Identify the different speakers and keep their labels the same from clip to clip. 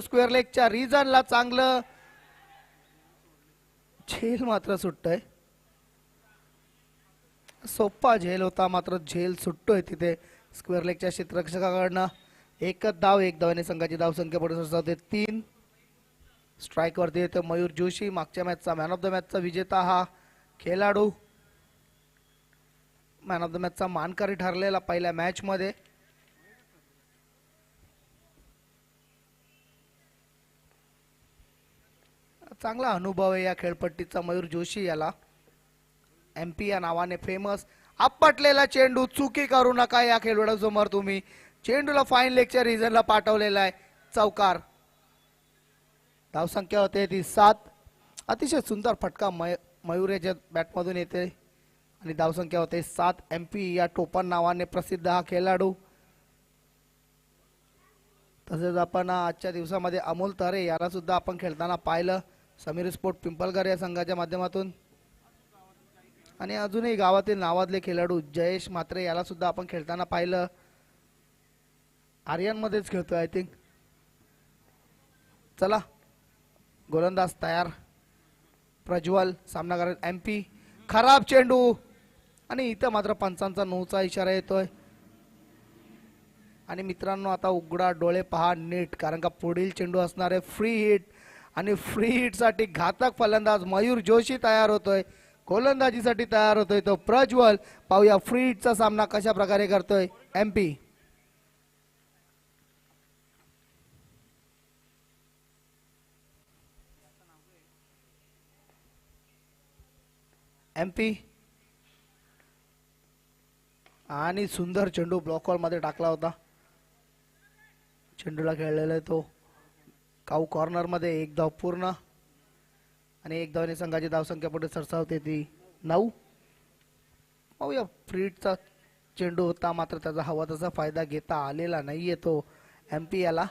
Speaker 1: Square लेगच्या रिजनला चांगलं झेल मात्र सुटतोय. सोपा झेल होता मात्र झेल सुटतोय तिथे स्क्वेअर लेगच्या क्षेत्ररक्षकाकडनं. एकच धाव, एक धावाने संघाची धावसंख्या पुढे सरसावते 3. स्ट्राईक वरती येतो मयूर जोशी, मागच्या मॅचचा मॅन ऑफ द मॅचचा विजेता हा खेळाडू, मॅन ऑफ द मॅचचा मानकरी ठरलेला पहिल्या मॅच मध्ये. चांगला अनुभव आहे या खेळपट्टीचा मयूर जोशी याला. MP या नावाने फेमस. आपटलेला चेंडू, चुकी करू नका या खेळाडूसमोर तुम्ही. चेंडूला फाईन लेगच्या रिजनला पाठवलेला आहे, चौकार. धावसंख्या होते ती 7. अतिशय सुंदर फटका मयूर याच्या बॅटमधून येते आणि धावसंख्या होते 7. MP या टोपण नावाने प्रसिद्ध हा खेळाडू. तसेच आपण आजच्या दिवसामध्ये अमोल तरे याला सुद्धा आपण खेळताना पाहिलं, समीर स्पोर्ट पिंपळगर या संघाच्या माध्यमातून. आणि अजूनही गावातील नावातले खेळाडू जयेश म्हात्रे याला सुद्धा आपण खेळताना पाहिलं. आर्यन मध्येच खेळतोय आय थिंक. चला गोलंदाज तयार. प्रज्वल सामना करत. MP खराब चेंडू आणि इथं मात्र पंचांचा 9चा इशारा येतोय. आणि मित्रांनो आता उघडा डोळे पहा नीट, कारण का पुढील चेंडू असणार आहे फ्री हिट. आणि फ्री हिट साठी घातक फलंदाज मयूर जोशी तयार होतोय, गोलंदाजीसाठी तयार होतोय तो प्रज्वल. पाहूया फ्री हिटचा सामना कशा प्रकारे करतोय MP. MP आणि सुंदर चेंडू ब्लॉक हॉल मध्ये टाकला होता. चेंडूला खेळलेला आहे तो काऊ कॉर्नर मध्ये. एक धाव पूर्ण आणि एक धावाने संघाची धावसंख्या पुढे सरसावते ती 9. पाहूया फ्रीटचा चेंडू होता मात्र त्याचा हवा तसा फायदा घेता आलेला नाहीये तो MP याला.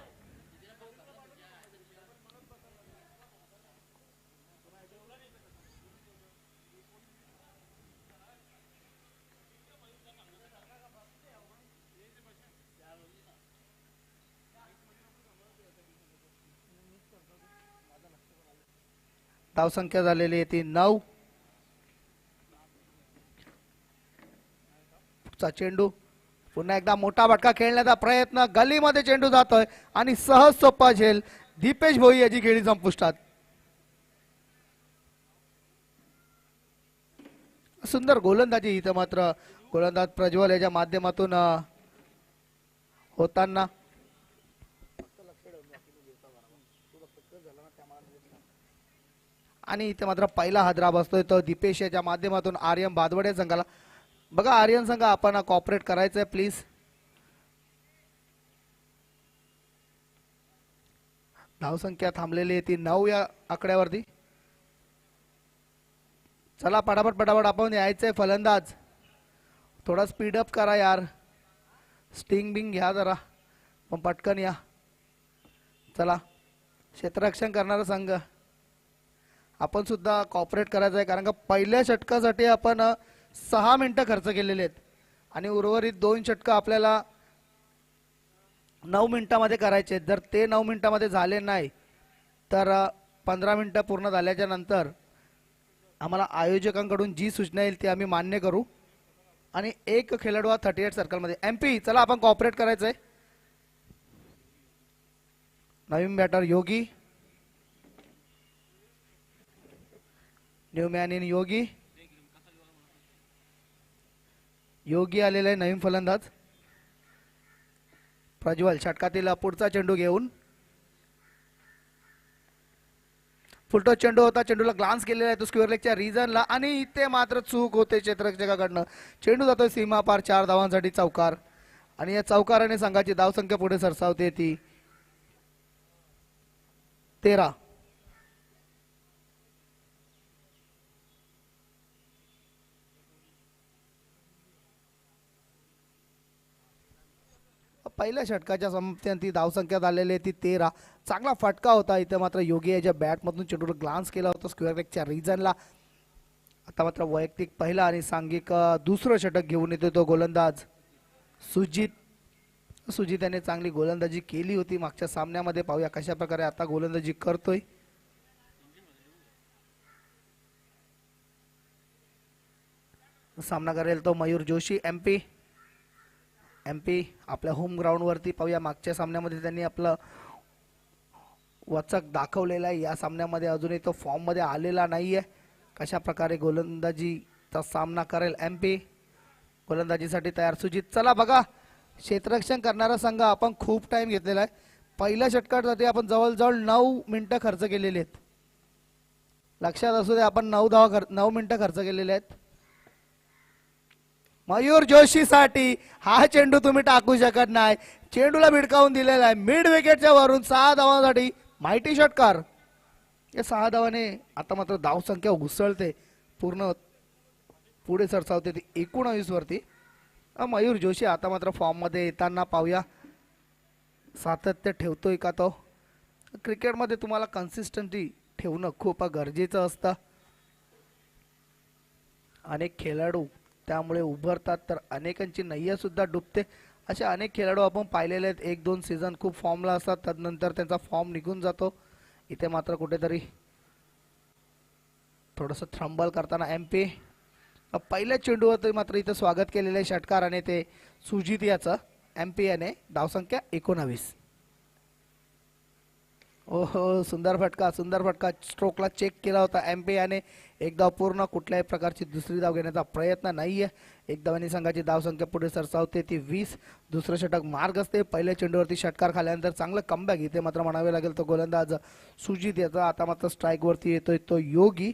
Speaker 1: धावसंख्या झालेली आहे ती 9. चा चेंडू पुन्हा एकदा मोठा फटका खेळण्याचा प्रयत्न, गलीमध्ये चेंडू जातोय आणि सहज सोपा झेल. दीपेश भोई याची खेळी संपुष्टात. सुंदर गोलंदाजी इथं मात्र गोलंदाज प्रज्वल याच्या माध्यमातून होताना. आणि इथे मात्र पहिला हादरा बसतोय तो दीपेश याच्या माध्यमातून आर्यन बादवडे संघाला. बघा आर्यन संघ आपण कॉपरेट करायचंय प्लीज. धावसंख्या थांबलेली आहे ती 9 या आकड्यावरती. चला पटापट पटापट आपण यायचंय फलंदाज. थोडा स्पीडअप करा यार, स्टिंग बिंग घ्या जरा, पण पटकन या. चला क्षेत्ररक्षण करणारा संघ आपण सुद्धा कॉपरेट करायचं आहे, कारण का पहिल्या षटकासाठी आपण 6 मिनिटं खर्च केलेले आहेत आणि उर्वरित 2 षटकं आपल्याला 9 मिनिटांमध्ये करायचे. जर ते 9 मिनिटांमध्ये झाले नाही तर 15 मिनिटं पूर्ण झाल्याच्या नंतर आम्हाला आयोजकांकडून जी सूचना येईल ती आम्ही मान्य करू. आणि एक खेळाडू 38 सर्कलमध्ये. MP चला आपण कॉपरेट करायचं आहे. नवीन batter Yogi, new man in Yogi. Yogi आलेला आहे नवीन फलंदाज. प्रज्वल षटकातील पुढचा चेंडू घेऊन. फुलटो चेंडू होता, चेंडूला ग्लान्स केलेला आहे तो स्क्वेअर लेगच्या रिजनला आणि इथे मात्र चूक होते क्षेत्ररक्षकाकडनं. चेंडू जातोय सीमा पार 4 धावांसाठी चौकार. आणि या चौकाराने संघाची धावसंख्या पुढे सरसावते ती 13. पहिल्या षटकाच्या समाप्ती धावसंख्या झालेली आहे ती 13. चांगला फटका होता इथे मात्र योगी याच्या बॅटमधून चेंडूला ग्लान्स केला होता स्क्वेअर लेगच्या रिजनला. आता मात्र वैयक्तिक पहिला आणि सांघिक दुसरं षटक घेऊन येतो तो गोलंदाज सुजित सुजित याने चांगली गोलंदाजी केली होती मागच्या सामन्यामध्ये. पाहूया कशा प्रकारे आता गोलंदाजी करतोय. सामना करेल तो मयूर जोशी एमपी. एमपी आपल्या होम ग्राउंड वरती. पाहूया मागच्या सामन्यामध्ये त्यांनी आपलं वचक दाखवलेला आहे. या सामन्यामध्ये अजूनही तो फॉर्म मध्ये आलेला नाहीये. कशा प्रकारे गोलंदाजीचा सामना करेल एमपी. गोलंदाजीसाठी तयार सुजित. चला बघा, क्षेत्ररक्षण करणारा संघ आपण खूप टाइम घेतलेला आहे. पहिल्या षटकासाठी आपण जवळजवळ 9 मिनिटं खर्च केलेली आहेत. लक्षात असू दे, आपण 9 मिनिटं खर्च केलेले आहेत. मयूर जोशी साठी हा चेंडू तुम्ही टाकू शकत नाही. चेंडूला भिडकावून दिलेला आहे मिड विकेटच्या वरून. 6 धावांसाठी माहिती षटकार. या 6 धावाने आता मात्र धावसंख्या उसळते, पूर्ण पुढे सरसावते ती 19 वरती. मयूर जोशी आता मात्र फॉर्म मध्ये येताना पाहूया सातत्य ठेवतोय का तो. क्रिकेटमध्ये तुम्हाला कन्सिस्टन्सी ठेवणं खूप गरजेचं असतं. अनेक खेळाडू त्यामुळे उभरतात तर अनेकांची नय्या सुद्धा डुबते. असे अनेक खेळाडू आपण पाहिलेले आहेत. 1-2 सीझन खूप फॉर्मला असतात, त्यानंतर त्यांचा फॉर्म निघून जातो. इथे मात्र कुठेतरी थोडंसं थ्रंबल करताना एमपी. पहिल्या चेंडूवर मात्र इथं स्वागत केलेले षटकार आणि ते सुजित याचं. एमपी याने धावसंख्या 19. ओहो, सुंदर फटका, सुंदर फटका. स्ट्रोकला चेक केला होता एमपी याने. एक धाव पूर्ण. कुठल्याही प्रकारची दुसरी धाव घेण्याचा प्रयत्न नाहीये. एक धावांनी संघाची धावसंख्या पुढे सरसावते ती 20. दुसरं षटक मार्ग असते. पहिल्या चेंडूवरती षटकार खाल्यानंतर चांगलं कमबॅक. इथे मात्र म्हणावे लागेल तो गोलंदाज सुजित याचा. आता मात्र स्ट्राईक वरती येतोय तो योगी.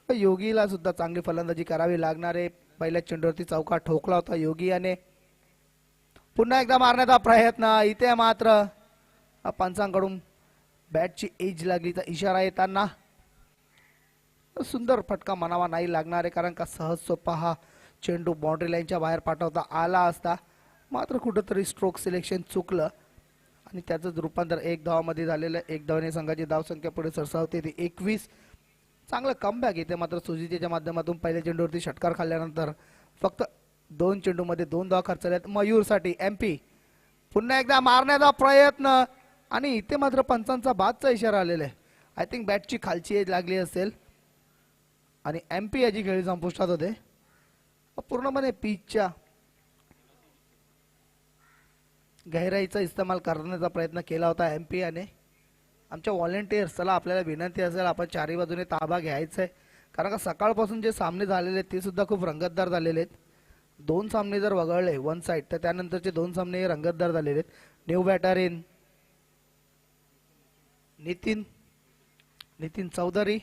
Speaker 1: योगीला सुद्धा चांगली फलंदाजी करावी लागणार आहे. पहिल्या चेंडूवरती चौका ठोकला होता योगी याने. पुन्हा एकदा मारण्याचा प्रयत्न. इथे मात्र पंचांकडून बॅटची एज लागलीचा इशारा येताना. सुंदर फटका म्हणावा नाही लागणार आहे, कारण का सहज सोपा हा चेंडू बाउंड्री लाईनच्या बाहेर पाठवता आला असता. मात्र कुठंतरी स्ट्रोक सिलेक्शन चुकलं आणि त्याचंच रूपांतर 1 धावामध्ये झालेलं. 1 धावाने संघाची धावसंख्या पुढे सरसावते ती 21. चांगलं कमबॅक. इथे मात्र सुजितच्या माध्यमातून पहिल्या चेंडूवरती षटकार खाल्ल्यानंतर फक्त 2 चेंडूमध्ये 2 धावा खर्चल्यात मयूरसाठी. एमपी पुन्हा एकदा मारण्याचा प्रयत्न आणि इथे मात्र पंचांचा बादचा इशारा आलेला आहे. आय थिंक बॅटची खालची एज लागली असेल आणि एमपी याची खेळी संपुष्टात होते. पूर्णपणे पिचच्या गहराईचा इस्तेमाल करण्याचा प्रयत्न केला होता एमपी याने. आमच्या व्हॉलेंटियर्स, चला आपल्याला विनंती असेल, आपण चारही बाजूने ताबा घ्यायचा आहे, कारण का सकाळपासून जे सामने झालेले आहेत ते सुद्धा खूप रंगतदार झालेले आहेत. 2 सामने जर वगळले वन साइड तर त्यानंतरचे 2 सामने रंगतदार झालेले आहेत. New batter in Nitin Chaudhary.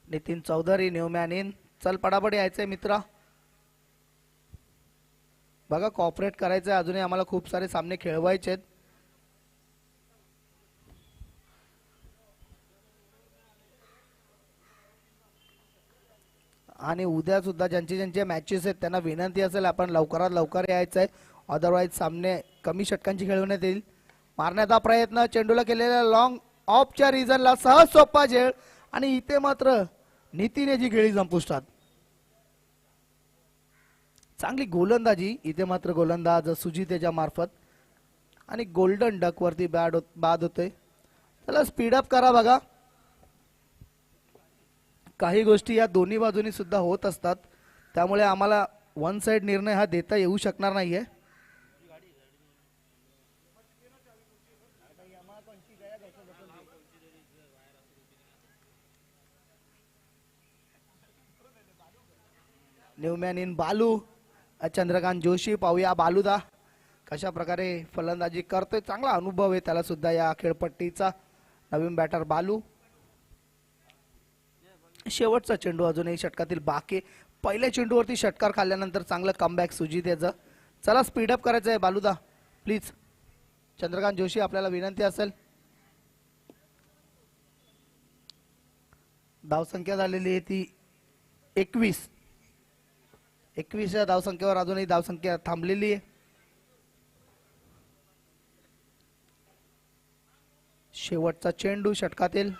Speaker 1: Nitin Chaudhary new man in. चल पडापड यायचंय मित्रा. बघा कॉपरेट करायचंय. अजूनही आम्हाला खूप सारे सामने खेळवायचे आहेत. आणि उद्या सुद्धा ज्यांचे मॅचेस आहेत त्यांना विनंती असेल आपण लवकरात लवकर यायचंय, अदरवाईज सामने कमी षटकांची खेळवण्यात येईल. मारण्याचा प्रयत्न. चेंडूला केलेला लॉंग ऑफच्या रिझनला सहज सोपा झेल आणि इथे मात्र नितीन याची खेळी संपुष्टात. चांगली गोलंदाजी. इथे मात्र गोलंदाज सुजित याच्या मार्फत आणि गोल्डन डक वरती बाद होते. त्याला स्पीडअप करा. बघा काही गोष्टी या दोन्ही बाजूनी सुद्धा होत असतात, त्यामुळे आम्हाला वन साइड निर्णय हा देता येऊ शकणार नाहीये. New man in Balu. चंद्रकांत जोशी. पाहूया बालूदा कशा प्रकारे फलंदाजी करतोय. चांगला अनुभव आहे त्याला सुद्धा या खेळपट्टीचा. नवीन बॅटर बालू. शेवटचा चेंडू अजूनही षटकातील बाकी. पहिल्या चेंडूवरती षटकार खाल्ल्यानंतर चांगलं कमबॅक सुजित याचं. चला स्पीडअप करायचं आहे बालूदा प्लीज. चंद्रकांत जोशी आपल्याला विनंती असेल. धावसंख्या झालेली आहे ती 21. 21 या धावसंख्येवर अजूनही धावसंख्या थांबलेली आहे. शेवटचा चेंडू षटकातील.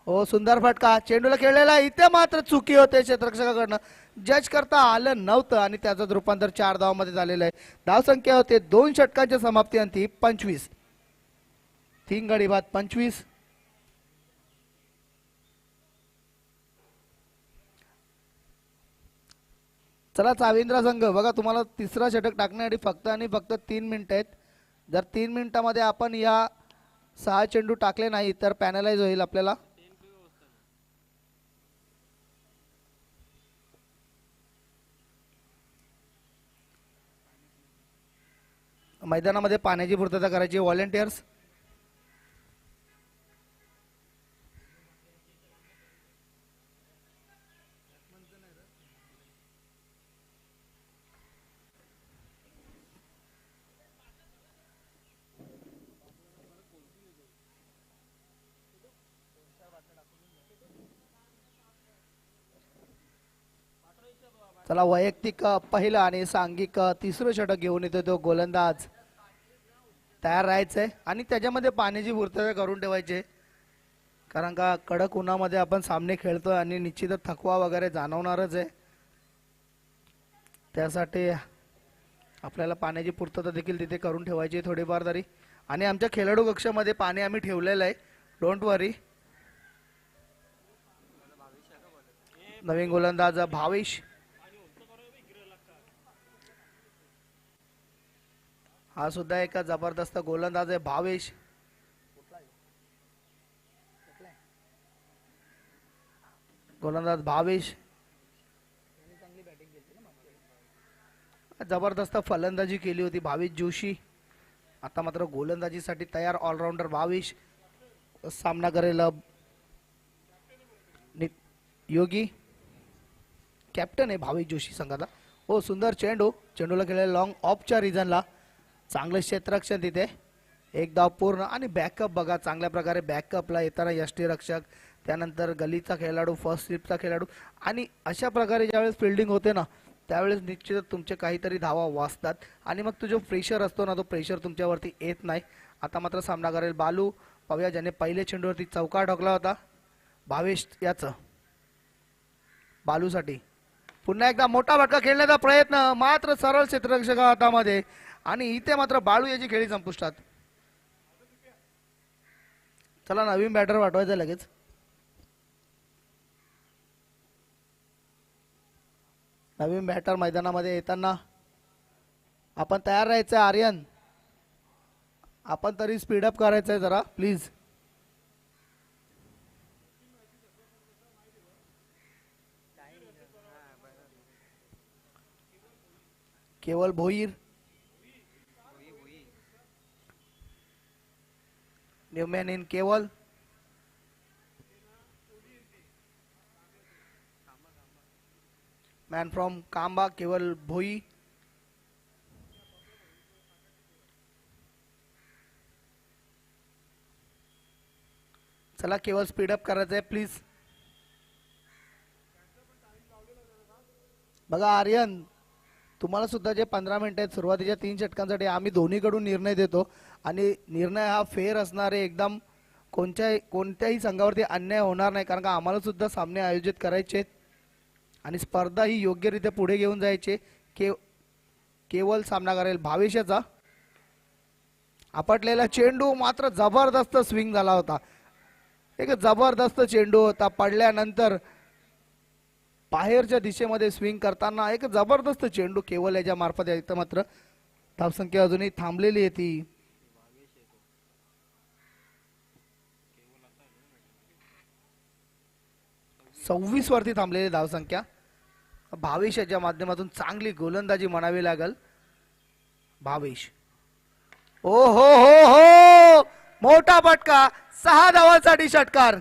Speaker 1: हो सुंदर फटका चेंडूला खेळलेला इथे मात्र चुकी होते क्षेत्ररक्षकाकडनं जज करता आलं नव्हतं आणि त्याचं रूपांतर 4 धावांमध्ये झालेलं आहे. धावसंख्या होते 2 षटकांच्या समाप्ती अंती 25. 3 गडी बाद 25. चला चाविंद्रा संघ बघा तुम्हाला तिसरा षटक टाकण्यासाठी फक्त आणि फक्त 3 मिनिटं आहेत. जर 3 मिनिटांमध्ये आपण या 6 चेंडू टाकले नाही तर पॅनलाइज होईल आपल्याला. मैदानामध्ये पाण्याची पूर्तता करायची व्हॉलेंटियर्स. चला वैयक्तिक पहिलं आणि सांघिक तिसरं षटक घेऊन येतो तो गोलंदाज. तयार राहायचंय आणि त्याच्यामध्ये पाण्याची पूर्तता करून ठेवायची कारण का कडक उन्हामध्ये आपण सामने खेळतोय आणि निश्चितच थकवा वगैरे जाणवणारच आहे. त्यासाठी आपल्याला पाण्याची पूर्तता देखील तिथे करून ठेवायची थोडीफार तरी. आणि आमच्या खेळाडू कक्षामध्ये पाणी आम्ही ठेवलेलं आहे डोंट वरी. नवीन गोलंदाज भावेश. हा सुद्धा एक जबरदस्त गोलंदाज आहे भावेश. गोलंदाज भावेश जबरदस्त फलंदाजी केली होती भावेश जोशी. आता मात्र गोलंदाजीसाठी तयार ऑलराऊंडर भावेश. सामना करेल योगी. कॅप्टन आहे भावेश जोशी संघाचा. हो सुंदर चेंडू चेंडूला खेळलेला लॉंग ऑफच्या रिजनला. चांगलं क्षेत्ररक्षण तिथे. एक धाव पूर्ण आणि बॅकअप बघा चांगल्या प्रकारे बॅकअपला येताना यष्टीरक्षक त्यानंतर गलीचा खेळाडू फर्स्ट स्लिपचा खेळाडू आणि अशा प्रकारे ज्यावेळेस फिल्डिंग होते ना त्यावेळेस निश्चितच तुमचे काहीतरी धावा वाचतात आणि मग तो जो प्रेशर असतो ना तो प्रेशर तुमच्यावरती येत नाही. आता मात्र सामना करेल बालू पाहूया ज्याने पहिले चेंडूवरती चौकार ठोकला होता भावेश याचं. बालूसाठी पुन्हा एकदा मोठा फटका खेळण्याचा प्रयत्न मात्र सरळ क्षेत्ररक्षक हातामध्ये आणि इथे मात्र बाळू याची खेळी संपुष्टात. चला नवीन बॅटर पाठवायचं लगेच. नवीन बॅटर मैदानामध्ये येताना आपण तयार राहायचं आर्यन. आपण तरी स्पीडअप करायचंय जरा प्लीज. केवल भोईर. न्यूमॅन इन केवल. मॅन फ्रॉम कांबा केवल भोई. चला केवल स्पीडअप करायचं आहे प्लीज. बघा आर्यन तुम्हाला सुद्धा जे 15 मिनिट आहेत सुरुवातीच्या 3 षटकांसाठी आम्ही दोन्हीकडून निर्णय देतो आणि निर्णय हा फेअर असणार आहे एकदम. कोणत्याही संघावरती अन्याय होणार नाही कारण का आम्हाला सुद्धा सामने आयोजित करायचे आणि स्पर्धा ही योग्यरित्या पुढे घेऊन जायचे. केवल सामना करेल भावेशाचा. आपटलेला चेंडू मात्र जबरदस्त स्विंग झाला होता. एक जबरदस्त चेंडू होता पडल्यानंतर बाहेरच्या दिशेमध्ये स्विंग करताना एक जबरदस्त चेंडू केवल याच्या मार्फत इथं मात्र धावसंख्या अजूनही थांबलेली आहे ती 26 वरती थांबलेली धावसंख्या. भावेश याच्या माध्यमातून चांगली गोलंदाजी म्हणावी लागल. भावेश ओ हो हो हो मोठा फटका 6 धावांसाठी षटकार.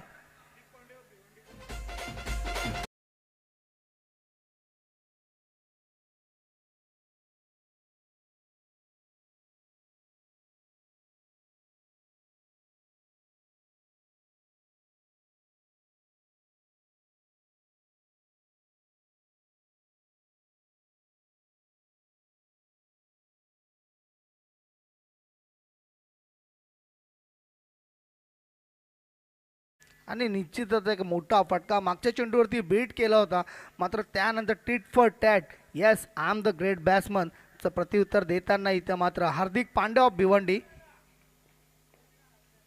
Speaker 1: आणि निश्चितच एक मोठा फटका मागच्या चेंडूवरती बीट केला होता, मात्र त्यानंतर tit for tat yes I am the great batsman चं प्रत्युत्तर देताना इथं मात्र हार्दिक पांड्या ऑफ भिवंडी,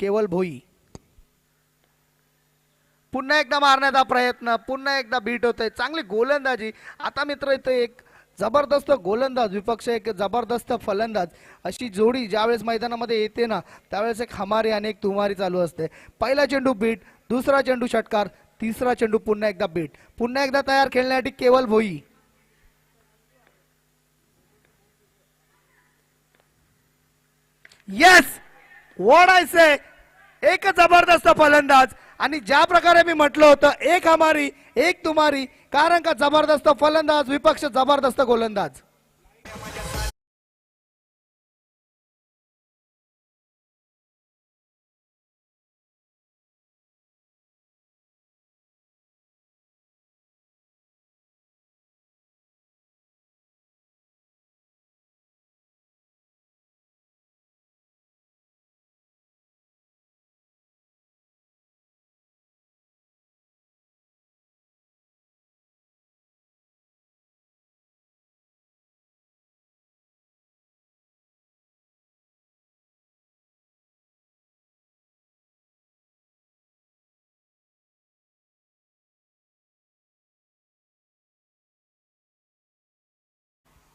Speaker 1: केवल भोई पुन्हा एकदा मारण्याचा प्रयत्न, पुन्हा एकदा बीट होतोय, चांगली गोलंदाजी. आता मित्र इथं एक जबरदस्त गोलंदाज विपक्ष एक जबरदस्त फलंदाज अशी जोडी ज्यावेळेस मैदानामध्ये येते ना त्यावेळेस एक हमारी आणि एक तुमारी चालू असते. पहिला चेंडू बीट, दुसरा चेंडू षटकार, तिसरा चेंडू पुन्हा एकदा बीट, पुन्हा एकदा तयार खेळण्यासाठी केवल भोई. येस व्हॉट आय से, एक जबरदस्त फलंदाज. आणि ज्या प्रकारे मी म्हटलं होतं एक हमारी एक तुमारी, कारण का जबरदस्त फलंदाज विपक्ष जबरदस्त गोलंदाज.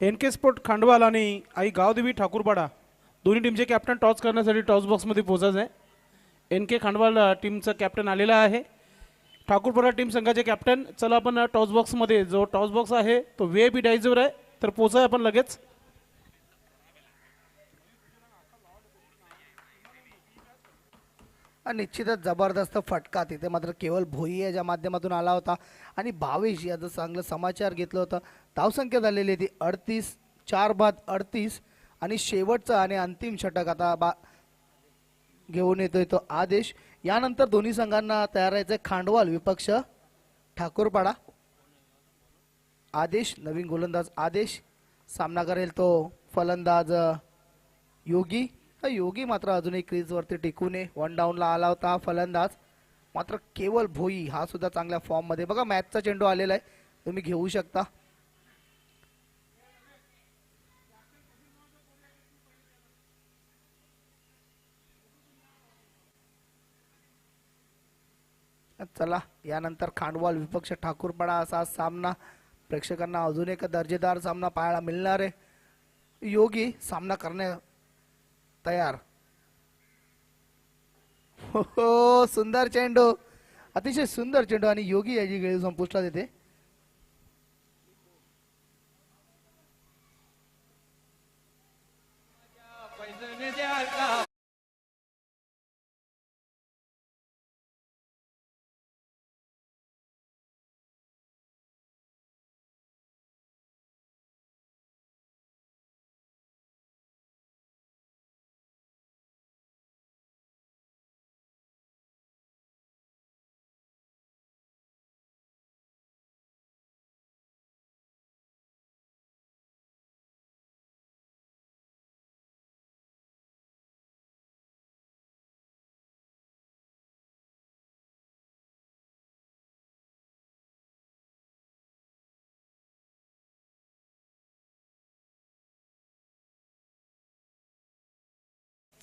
Speaker 2: NK स्पोर्ट खांडवाल आणि आई गावदेवी ठाकूरपाडा दोन्ही टीमचे कॅप्टन टॉस करण्यासाठी टॉस बॉक्समध्ये पोहोचायचं आहे. NK खांडवाल टीमचं कॅप्टन आलेला आहे. ठाकूरपाडा टीम संघाचे कॅप्टन, चला आपण टॉस बॉक्समध्ये, जो टॉस बॉक्स आहे तो VIP डायझवर आहे, तर पोचाय आपण लगेच.
Speaker 1: निश्चितच जबरदस्त फटका तिथे मात्र केवळ भोई याच्या माध्यमातून आला होता. आणि 22 याचं चांगलं समाचार घेतलं होतं. धावसंख्या झालेली ती 38, 4 बाद 38. आणि शेवटचा आणि अंतिम षटक आता घेऊन येतोय तो आदेश. यानंतर दोन्ही संघांना तयार राहायचं खांडवाल विपक्ष ठाकूरपाडा. आदेश नवीन गोलंदाज आदेश, सामना करेल तो फलंदाज योगी. योगी मात्र अजूनही क्रीजवरती टिकून वन डाऊनला आला होता हा फलंदाज. मात्र केवळ भोई हा सुद्धा चांगल्या फॉर्म मध्ये, बघा मॅचचा चेंडू आलेला आहे, तुम्ही घेऊ शकता. चला यानंतर खांडवाल विपक्ष ठाकूरपाडा असा सामना प्रेक्षकांना अजून एक दर्जेदार सामना पाहायला मिळणार आहे. योगी सामना करण्या तयार. हो सुंदर चेंडू, अतिशय सुंदर चेंडू आणि योगी याची खेळ संपुष्टात येते.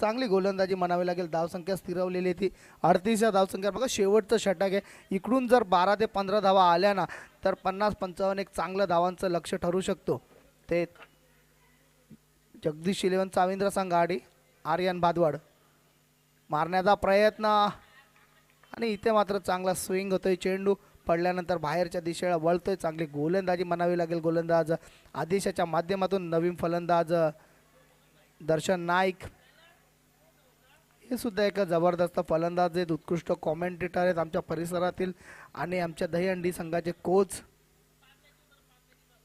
Speaker 1: चांगली गोलंदाजी म्हणावी लागेल. धावसंख्या स्थिरवलेली ती 38 या धावसंख्या. बघा शेवटचं षटक आहे, इकडून जर 12 ते 15 धावा आल्या ना तर 50-55 एक चांगलं धावांचं लक्ष ठरू शकतो. ते जगदीश 11 चाविंद्र संघाडी, आर्यन भादवाड मारण्याचा प्रयत्न आणि इथे मात्र चांगला स्विंग होतोय. चेंडू पडल्यानंतर बाहेरच्या दिशेला वळतोय. चांगली गोलंदाजी म्हणावी लागेल गोलंदाज आदेशाच्या माध्यमातून. नवीन फलंदाज दर्शन नाईक हे सुद्धा एक जबरदस्त फलंदाज आहेत, उत्कृष्ट कॉमेंटेटर आहेत आमच्या परिसरातील आणि आमच्या दहीहंडी संघाचे कोच.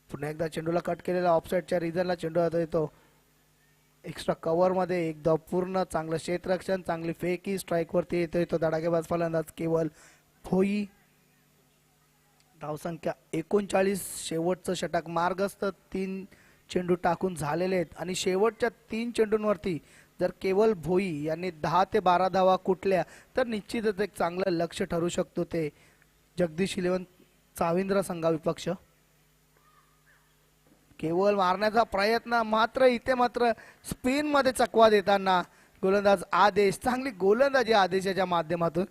Speaker 1: पुन्हा एकदा चेंडूला कट केलेला ऑफसाईडच्या रिजनला चेंडू येतो एक्स्ट्रा कव्हर मध्ये. एकदा पूर्ण चांगलं क्षेत्ररक्षण, चांगली फेकी, स्ट्राईक वरती येतोय तो धडाकेबाज फलंदाज केवल भोई. धावसंख्या 39. शेवटचं षटक मार्गस्थ, 3 चेंडू टाकून झालेले आहेत आणि शेवटच्या 3 चेंडूंवरती जर केवळ भोई यांनी 10 ते 12 धावा कुठल्या तर निश्चितच एक चांगलं लक्ष ठरू शकतो ते जगदीश 11 चाविंद्र संघाविपक्ष. केवळ मारण्याचा प्रयत्न मात्र इथे मात्र स्पिन मध्ये चकवा देताना गोलंदाज आदेश, चांगली गोलंदाजी आदेशाच्या माध्यमातून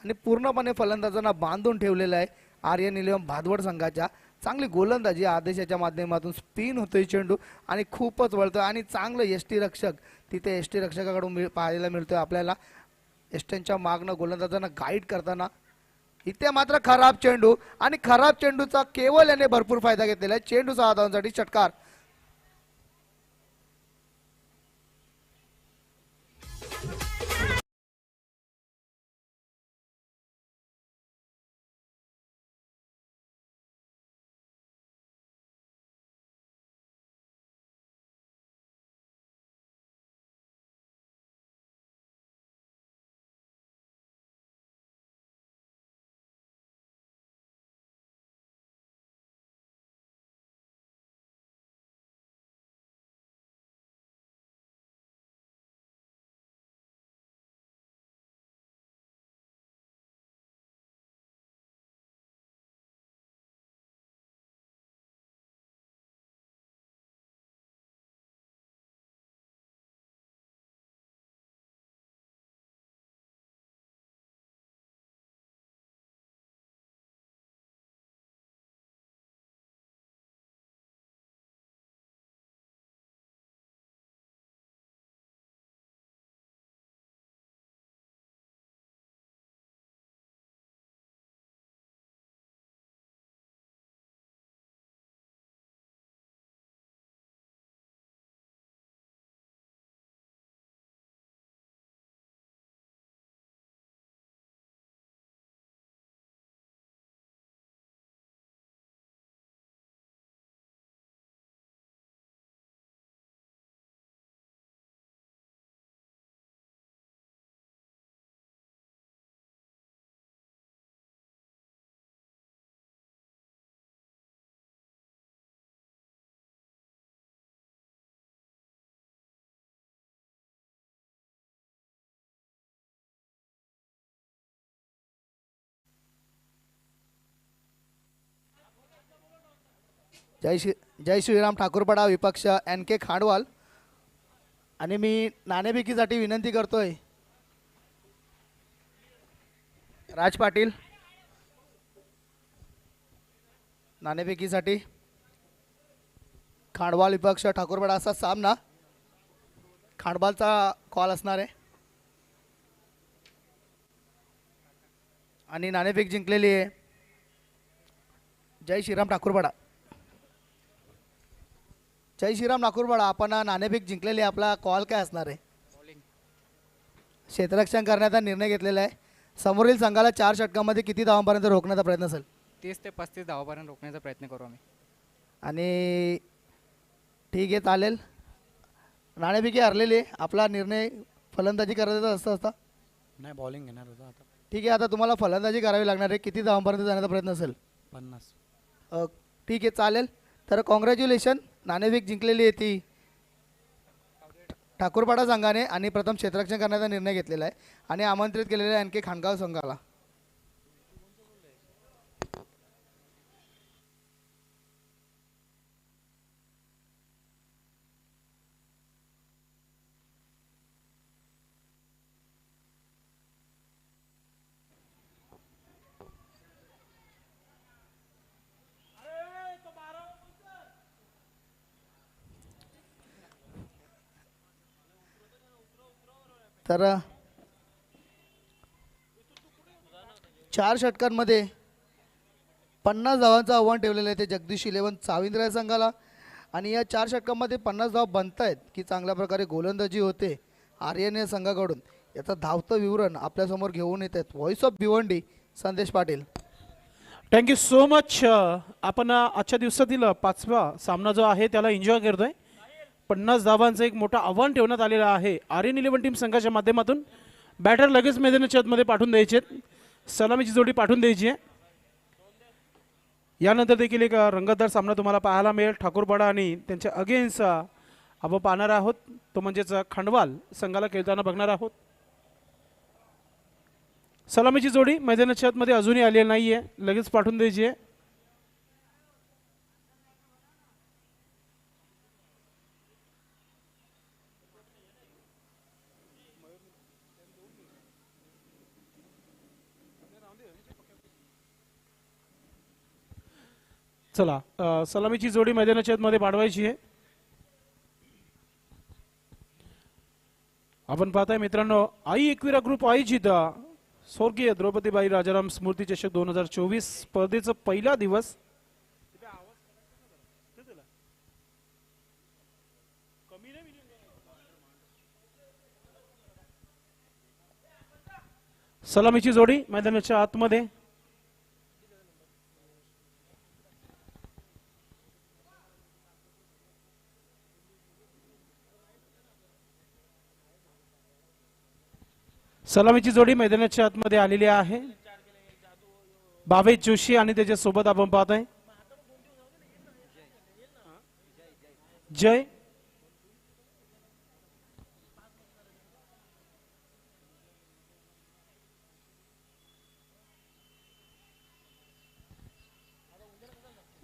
Speaker 1: आणि पूर्णपणे फलंदाजांना बांधून ठेवलेलं आहे आर्यन 11 भादवड संघाच्या. चांगली गोलंदाजी आदेशाच्या माध्यमातून स्पिन होतोय चेंडू आणि खूपच वळतोय आणि चांगलं यष्टीरक्षक तिथे यष्टीरक्षकाकडून पाहायला मिळतोय आपल्याला. यष्ट्यांच्या मागणं गोलंदाजांना गाईड करताना इथे मात्र खराब चेंडू आणि खराब चेंडूचा केवळ याने भरपूर फायदा घेतलेला आहे. चेंडू 6 धावांसाठी षटकार. जय श्रीराम ठाकूरपडा विपक्ष NK खांडवाल. आणि मी नाणेफेकीसाठी विनंती करतोय राज पाटील. नाणेफेकीसाठी खांडवाल विपक्ष ठाकूरपडा असा सामना. खांडवालचा कॉल असणार आहे आणि नाणेफेक जिंकलेली आहे जय श्रीराम ठाकूरपडा. जय श्रीराम ठाकूरपडा, आपण नाणेफेक जिंकलेली. आपला कॉल काय असणार आहे? क्षेत्ररक्षण करण्याचा निर्णय घेतलेला आहे. समोरील संघाला 4 षटकांमध्ये किती धावांपर्यंत रोखण्याचा प्रयत्न असेल?
Speaker 3: 30 ते 35 धावापर्यंत रोखण्याचा प्रयत्न करू आम्ही.
Speaker 1: आणि ठीक आहे, चालेल. नाणेफेकी हरलेली आहे. आपला निर्णय फलंदाजी करायचा असता
Speaker 2: नाही, बॉलिंग घेणार होता आता.
Speaker 1: ठीक आहे, आता तुम्हाला फलंदाजी करावी लागणार आहे. किती धावांपर्यंत जाण्याचा प्रयत्न असेल?
Speaker 2: 50.
Speaker 1: ठीक आहे, चालेल. तर कॉंग्रॅच्युलेशन, नाणेफेक जिंकलेली आहे ती ठाकूरपाडा संघाने आणि प्रथम क्षेत्ररक्षण करण्याचा निर्णय घेतलेला आहे आणि आमंत्रित केलेला आहे NK खांडगाव संघाला. तर 4 षटकांमध्ये 50 धावांचं आव्हान ठेवलेलं आहे ते जगदीश 11 चाविंद्र या संघाला. आणि या 4 षटकांमध्ये 50 धाव बनत आहेत की चांगल्या प्रकारे गोलंदाजी होते आर्यन या संघाकडून. याचं धावतं विवरण आपल्यासमोर घेऊन येत आहेत व्हॉइस ऑफ भिवंडी संदेश पाटील.
Speaker 2: Thank you so much. आपण आजच्या दिवसातील 5वा सामना जो आहे त्याला एन्जॉय करतोय. 50 धावांचं एक मोठं आव्हान ठेवण्यात आलेलं आहे आर्यन 11 टीम संघाच्या माध्यमातून. बॅटर लगेच मैदानाच्या आतमध्ये पाठवून द्यायचे, सलामीची जोडी पाठवून द्यायची आहे. यानंतर देखील एक रंगतदार सामना तुम्हाला पाहायला मिळेल ठाकूरपाडा आणि त्यांच्या अगेन्स्ट आपण पाहणार आहोत तो म्हणजेच खंडवाल संघाला खेळताना बघणार आहोत. सलामीची जोडी मैदानाच्या आतमध्ये अजूनही आलेली नाहीये, लगेच पाठवून द्यायची आहे. चला सलामीची जोडी मैदानाच्या आतमध्ये पाठवायची आहे. आपण पाहताय मित्रांनो, आई एकविरा ग्रुप आयोजित स्वर्गीय द्रौपदीबाई राजाराम स्मृती चषक 2024 स्पर्धेचा पहिला दिवस सलामीची जोडी मैदानाच्या आतमध्ये. सलामीची जोडी मैदानाच्या आतमध्ये आलेली आहे. भावेश जोशी आणि त्याच्या सोबत आपण पाहतोय जय.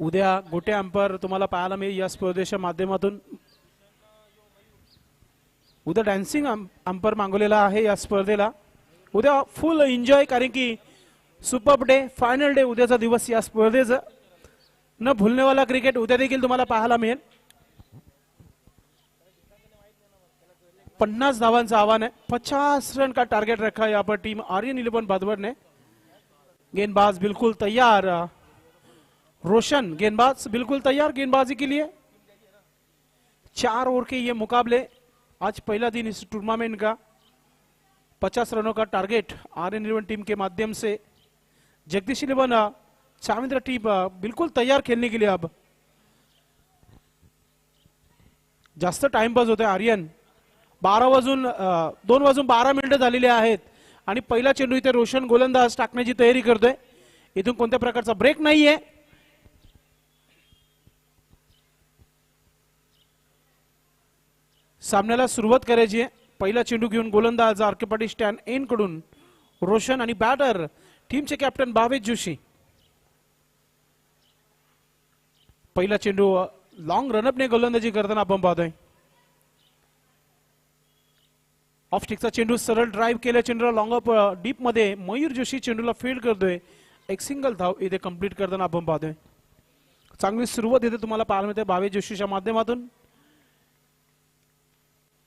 Speaker 2: उद्या गोटे अंपायर तुम्हाला पाहायला मिळेल या स्पर्धेच्या माध्यमातून. उद्या डान्सिंग अंपायर मागवलेला आहे या स्पर्धेला. उद्या फुल एन्जॉय, कारण की सुपर डे, फायनल डे उद्याचा दिवस या स्पर्धेचा. न भूलनेवाला क्रिकेट उद्या देखील तुम्हाला पाहायला मिळेल. 50 धावांचं आव्हान है, 50 रन का टारगेट रखा है यहाँ पर टीम आर्यन 11 बादवर ने. गेंदबाज बिल्कुल तैयार, रोशन गेंदबाज बिल्कुल तैयार गेंदबाजी के लिए. 4 ओवर के ये मुकाबले, आज पहला दिन इस टूर्नामेंट का. 50 रनों का टारगेट आर्यन 11 टीम के माध्यम से. जगदीश 11 चाविंद्र टीम बिल्कुल तैयार खेलने के लिए. अब जास्त टाइम पास होते. आर्यन 2 वाजून 12 मिनिटं झालेली आहेत आणि पहिला चेंडू इथे रोशन गोलंदाज टाकण्याची तयारी करतोय. इथून कोणत्या प्रकारचा ब्रेक नाहीये. सामन्याला सुरुवात करायची आहे. पहिला चेंडू घेऊन गोलंदाज आर्केपाटी स्टॅन एन कडून रोशन आणि बॅटर टीमचे कॅप्टन भावेश जोशी. पहिला चेंडू लॉंग रनअपने गोलंदाजी करताना आपण पाहतोय. ऑफ स्टिकचा चेंडू सरळ ड्राईव्ह केल्या चेंडूला लॉंग अप डीप मध्ये मयूर जोशी चेंडूला फील्ड करतोय. एक सिंगल धाव इथे कंप्लीट करताना आपण पाहतोय. चांगली सुरुवात इथे तुम्हाला पाहायला मिळते भावेश जोशीच्या माध्यमातून.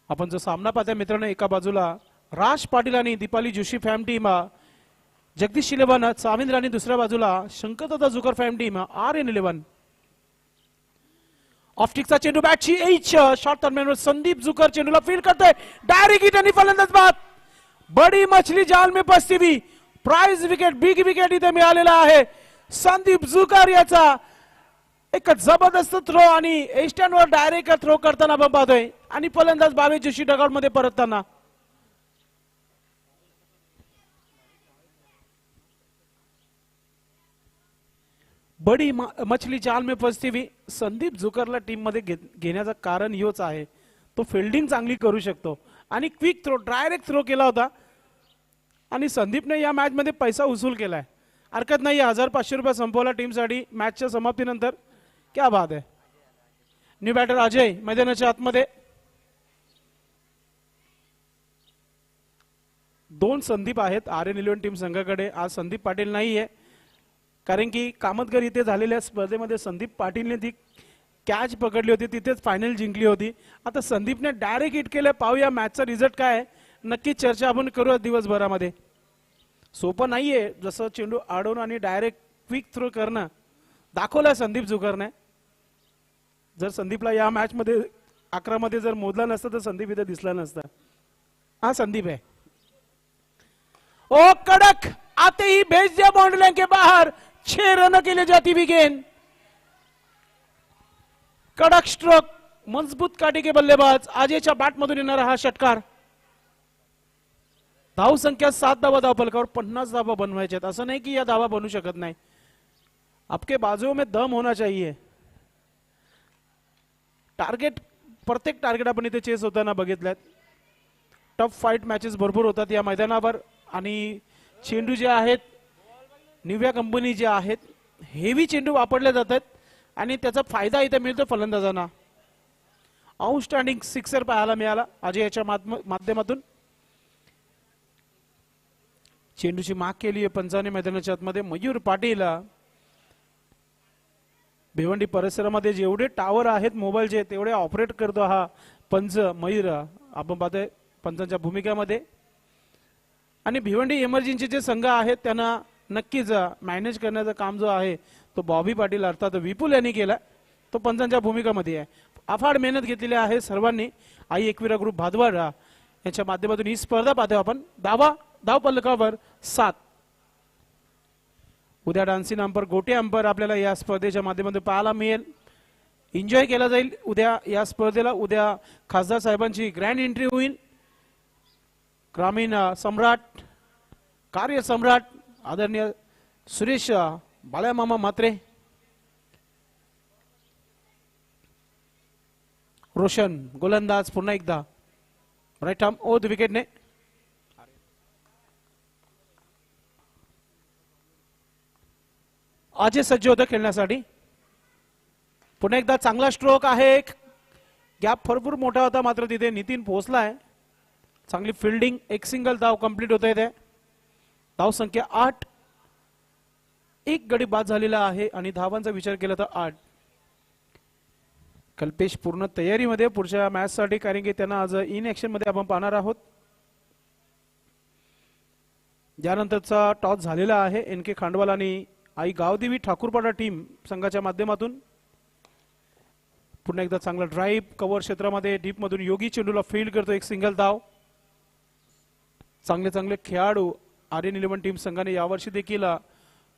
Speaker 2: आपण जो सामना पाहताय मित्रांनो, एका बाजूला राज पाटील आणि दीपाली जोशी फॅम टीम जगदीश 11 चाविंद्र आणि दुसऱ्या बाजूला शंकरदादा जुकर फॅम टीम आर्यन 11. ऑफ स्टिकचा चेंडू बॅटची edge shot terminator Sandeep Jukar चेंडूला फील्ड करतोय. डायरेक्ट हिट आणि फलंदाज बाद. बडी मछली जाल में फसती हुई प्राइज विकेट, बिग विकेट इथे मिळालेला आहे. संदीप जुकर याचा एक जबरदस्त थ्रो आणि एस्टनवर डायरेक्ट थ्रो करताना आपण पाहतोय आणि फलंदाज भावेश जोशी डगआउट मध्ये परतताना. बडी मछली जाल में फसती हुई संदीप जुकरला टीम मध्ये घेण्याचं कारण योच आहे. तो फिल्डिंग चांगली करू शकतो आणि क्विक थ्रो, डायरेक्ट थ्रो केला होता आणि संदीपने या मॅच मध्ये पैसा उसूल केलाय. हरकत नाही, 1500 रुपये संपवला टीमसाठी मॅचच्या समाप्तीनंतर. क्या बात आहे. न्यू बॅटर अजय मैदानाच्या आतमध्ये. 2 संदीप आहेत आर्यन 11 टीम संघाकडे. आज संदीप पाटील नाहीये, कारण की कामतगर इथे झालेल्या स्पर्धेमध्ये संदीप पाटीलने ती कॅच पकडली होती, तिथेच फायनल जिंकली होती. आता संदीपने डायरेक्ट हिट केलं. पाहूया मॅचचा रिझल्ट काय आहे. नक्की चर्चा आपण करूया दिवसभरामध्ये. सोपं नाहीये जसं चेंडू अडवून आणि डायरेक्ट क्विक थ्रो करणं दाखवलं संदीप जुकरने. जर संदीपला या मॅच मध्ये 11 मध्ये जर मोजला नसतं तर संदीप इथे दिसला नसता. हा संदीप आहे. ओ कड़क आते ही भेज दिया बाउंड्री लाइन के बाहर. 6 रनों के लिए जाती हुई गेंद. कडक स्ट्रोक, मजबूत काठी के बल्लेबाज आजयच्या बॅट मधून येणारा हा षटकार. धाव संख्या 7 धावा धावफलकावर. 50 धावा बनवायच्यात. असं नाही की या धावा बनू शकत नाही. आपके बाजुओं में दम होना चाहिए. टारगेट प्रत्येक टार्गेट आपण इथे चेस होताना बघितल्यात. टफ फाईट मॅचेस भरपूर होतात या मैदानावर आणि चेंडू जे आहेत निव्या कंपनी जे आहेत हेवी चेंडू वापरले जातात आणि त्याचा फायदा इथे मिळतो फलंदाजांना. आउटस्टँडिंग सिक्सर पाहायला मिळाला अजय याच्या माध्यमातून. चेंडूची माग केली आहे पंचाने मैदानाच्या आतमध्ये. मयूर पाटील भिवंडी परिसरामध्ये जेवढे टावर आहेत मोबाईलचे तेवढे ऑपरेट करतो हा पंच मयूर. आपण पाहतोय पंचांच्या भूमिकेमध्ये. आणि भिवंडी इमर्जन्सी जे संघ आहेत त्यांना नक्कीच मॅनेज करण्याचं काम जो आहे तो बॉबी पाटील अर्थात विपुल यांनी केला. तो पंचांच्या भूमिकेमध्ये आहे. अफाट मेहनत घेतलेली आहे सर्वांनी. आई एकविरा ग्रुप भादवाड यांच्या माध्यमातून ही स्पर्धा पाहतो आपण. धाव फलकावर 7. उद्या डान्सिंग अंपर गोटे अंपर आपल्याला या स्पर्धेच्या माध्यमातून पाहायला मिळेल. एन्जॉय केला जाईल उद्या या स्पर्धेला. उद्या खासदार साहेबांची ग्रँड एंट्री होईल. ग्रामीण सम्राट कार्य सम्राट आदरणीय सुरेश बाळ्यामामा म्हात्रे, रोशन गोलंदाज पुन्हा एकदा राईट आर्म ओथ विकेटने. अजय सज्ज होतं खेळण्यासाठी. पुन्हा एकदा चांगला स्ट्रोक आहे. गॅप भरपूर मोठा होता मात्र तिथे नितीन पोहोचलाय. चांगली फिल्डिंग. एक सिंगल धाव कंप्लीट होत आहे. ते धाव संख्या 8. एक गडी बाद झालेला आहे आणि धावांचा विचार केला तर 8. कल्पेश पूर्ण तयारीमध्ये पुढच्या मॅच साठी कारण की त्यांना आज इन ऍक्शन मध्ये आपण पाहणार आहोत. यानंतरचा टॉस झालेला आहे एन के खांडवाल आणि आई गावदेवी ठाकूरपाडा टीम संघाच्या माध्यमातून. पुन्हा एकदा चांगला ड्राईव्ह कव्हर क्षेत्रामध्ये डीप मधून योगी चेंडूला फील्ड करतो. एक सिंगल धाव. चांगले चांगले खेळाडू आर्यन 11 टीम संघाने यावर्षी देखील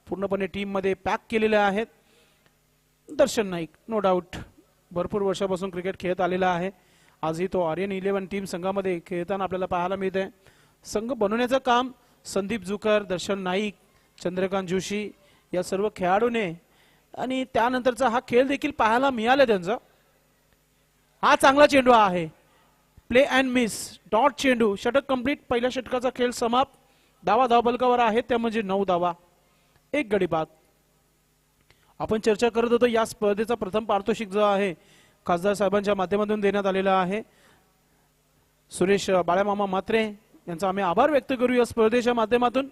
Speaker 2: पूर्णपणे टीम मध्ये पॅक केलेले आहेत. दर्शन नाईक नो डाऊट भरपूर वर्षापासून क्रिकेट खेळत आलेला आहे. आजही तो आर्यन 11 टीम संघामध्ये खेळताना आपल्याला पाहायला मिळते. संघ बनवण्याचं काम संदीप जुकर, दर्शन नाईक, चंद्रकांत जोशी या सर्व खेळाडूने आणि त्यानंतरचा हा खेळ देखील पाहायला मिळाला त्यांचा. हा चांगला चेंडू आहे. प्ले अँड मिस डॉट चेंडू. षटक कंप्लीट. पहिल्या षटकाचा खेळ समाप्त. धाव फलकावर आहेत त्या म्हणजे 9 धावा. एक गडी बाद. आपण चर्चा करत होतो या स्पर्धेचा प्रथम पारितोषिक जो आहे खासदार साहेबांच्या माध्यमातून देण्यात आलेला आहे. सुरेश बाळ्यामामा म्हात्रे यांचा आम्ही आभार व्यक्त करू या स्पर्धेच्या माध्यमातून.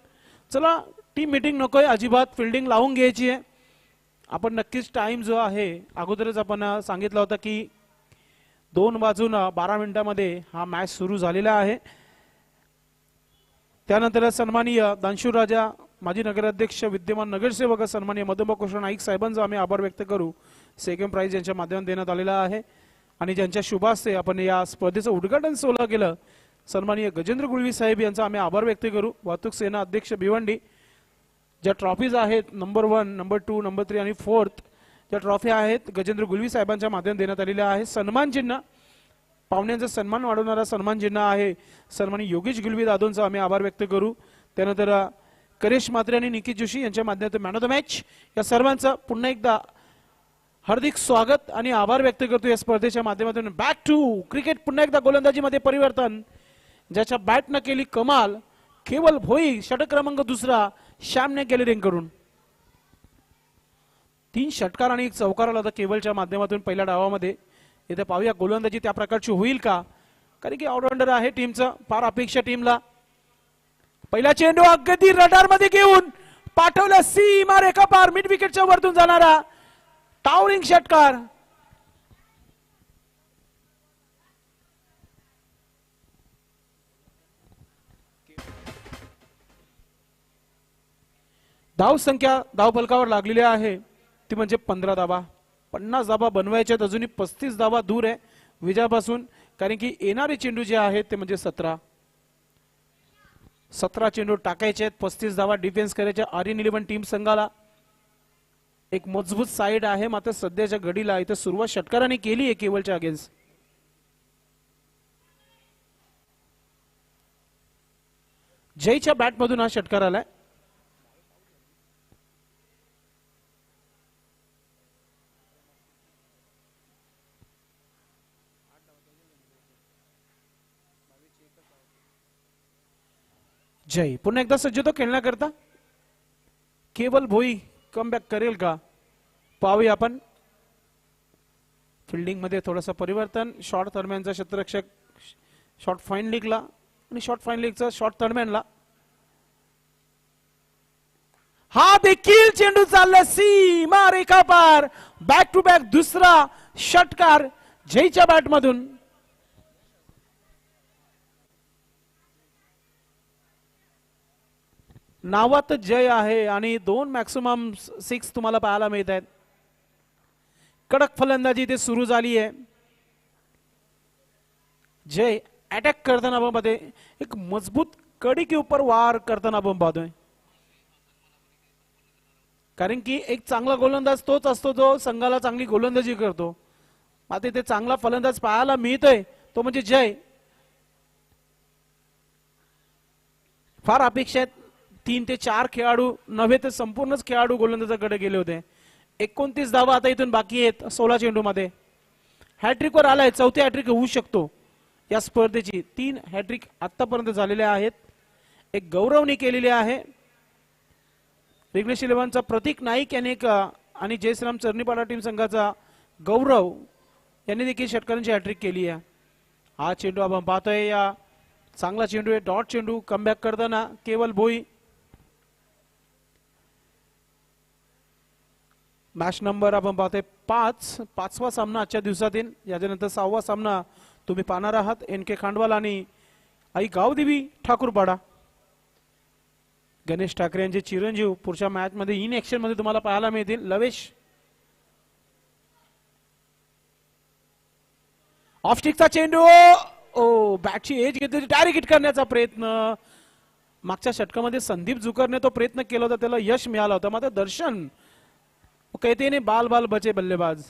Speaker 2: चला टीम मीटिंग नकोय अजिबात. फिल्डिंग लावून घ्यायची आहे. आपण नक्कीच टाइम जो आहे अगोदरच आपण सांगितलं होतं की 2 वाजून 12 मिनिटांमध्ये हा मॅच सुरू झालेला आहे. त्यानंतर सन्माननीय दानशूर राजा माजी नगराध्यक्ष विद्यमान नगरसेवक सन्माननीय मधुबाकृष्ण नाईक साहेबांचा आम्ही आभार व्यक्त करू. सेकंड प्राइज यांच्या माध्यमातून देण्यात आलेला आहे आणि ज्यांच्या शुभास्ते आपण या स्पर्धेचं उद्घाटन सोहळा केलं सन्माननीय गजेंद्र गुळवी साहेब यांचा आम्ही आभार व्यक्त करू. वाहतूक सेना अध्यक्ष भिवंडी. ज्या ट्रॉफीज आहेत नंबर 1, नंबर 2, नंबर 3 आणि 4th ज्या ट्रॉफी आहेत गजेंद्र गुळवी साहेबांच्या माध्यमातून देण्यात आलेल्या आहे. सन्मान चिन्ह पाहुण्यांचा सन्मान वाढवणारा सन्मान चिन्ह आहे सन्माननीय योगेश गुळवी दादोंचा आम्ही आभार व्यक्त करू. त्यानंतर करेश म्हात्रे आणि निकित जोशी यांच्या माध्यमातून मॅन ऑफ द मॅच या सर्वांचं पुन्हा एकदा हार्दिक स्वागत आणि आभार व्यक्त करतो या स्पर्धेच्या माध्यमातून. Back to cricket. पुन्हा एकदा गोलंदाजीमध्ये परिवर्तन. ज्याच्या बॅटनं केली कमाल केवल भोई. षटक क्रमांक 2 श्यामने केले रिंग करून. 3 षटकार आणि 1 चौकार आला होता केवलच्या माध्यमातून पहिल्या डावामध्ये. इथे पाहूया गोलंदाजी त्या प्रकारची होईल का कारण की ऑलराऊंडर आहे टीमचा. फार अपेक्षा टीमला. पहिला चेंडू अगदी रडार मध्ये घेऊन पाठवला सीमा रेखा पार. मिड विकेटच्या वरतून जाणारा टावरिंग षटकार. धाव संख्या धाव फलकावर लागलेली आहे ती म्हणजे 15 धावा. 50 धावा बनवायच्यात. अजूनही 35 धावा दूर आहे विजयापासून कारण की येणारे चेंडू जे आहेत ते म्हणजे 17 चेंडू टाकायचे आहेत. 35 धावा डिफेन्स करायच्या आर्यन 11 टीम संघाला. एक मजबूत साईड आहे मात्र सध्याच्या घडीला इथे सुरुवात षटकाराने केली आहे केवलच्या अगेन्स्ट. जयच्या बॅटमधून हा षटकार आलाय. जय पुन्हा एकदा सज्ज तो खेळण्याकरता. केवल भोई कमबॅक करेल का पाहूया आपण. फिल्डिंग मध्ये थोडंसं परिवर्तन. शॉर्ट दरम्यानचा क्षेत्ररक्षक शॉर्ट फाईन लीगला आणि शॉर्ट फाईन लीगचा शॉर्ट दरम्यानला. हा देखील चेंडू चालला सीमा रेखा पार. बॅक टू बॅक दुसरा षटकार जयच्या बॅट मधून. नावात जय आहे आणि 2 मॅक्सिमम 6 तुम्हाला पाहायला मिळत आहेत. कडक फलंदाजी इथे सुरू झाली आहे. जय अटॅक करताना आपण पाहतोय. एक मजबूत कडी के ऊपर वार करताना आपण पाहतोय. कारण की एक चांगला गोलंदाज तोच असतो जो संघाला चांगली गोलंदाजी करतो. आता इथे चांगला फलंदाज पाहायला मिळतोय तो म्हणजे जय. फार अपेक्षा आहेत. 3 ते 4 खेळाडू नव्हे तर संपूर्णच खेळाडू गोलंदाजाकडे गेले होते. 29 धावा आता इथून बाकी आहेत 16 चेंडू मध्ये. हॅट्रिक वर आलाय. 4थी हॅट्रिक होऊ शकतो या स्पर्धेची. 3 हॅट्रिक आतापर्यंत झालेल्या आहेत. एक गौरवणी केलेली आहे. विघ्नेश इलेव्हनचा प्रतीक नाईक याने एक आणि जयश्रीराम चरणीपाडा टीम संघाचा गौरव यांनी देखील षटकारांची हॅट्रिक केली आहे. हा चेंडू आपण पाहतोय. या चांगला चेंडू आहे. डॉट चेंडू. कमबॅक करताना केवल भोई. मॅच नंबर आपण पाहतोय 5. सामना आजच्या दिवसातील. याच्यानंतर 6वा सामना तुम्ही पाहणार आहात. NK खांडवाल आणि आई गावदेवी ठाकूरपाडा. गणेश ठाकरे यांचे चिरंजीव पुढच्या मॅच मध्ये इन ऍक्शन मध्ये तुम्हाला पाहायला मिळतील. लवेश ऑफ स्टिकचा चेंडू. ओ बॅटची एज घेतली. डायरेक्ट हिट करण्याचा प्रयत्न. मागच्या षटकामध्ये संदीप जुकरने तो प्रयत्न केला होता. त्याला यश मिळालं होतं. मात्र दर्शन कहते ने बाल बाल बचे बल्लेबाज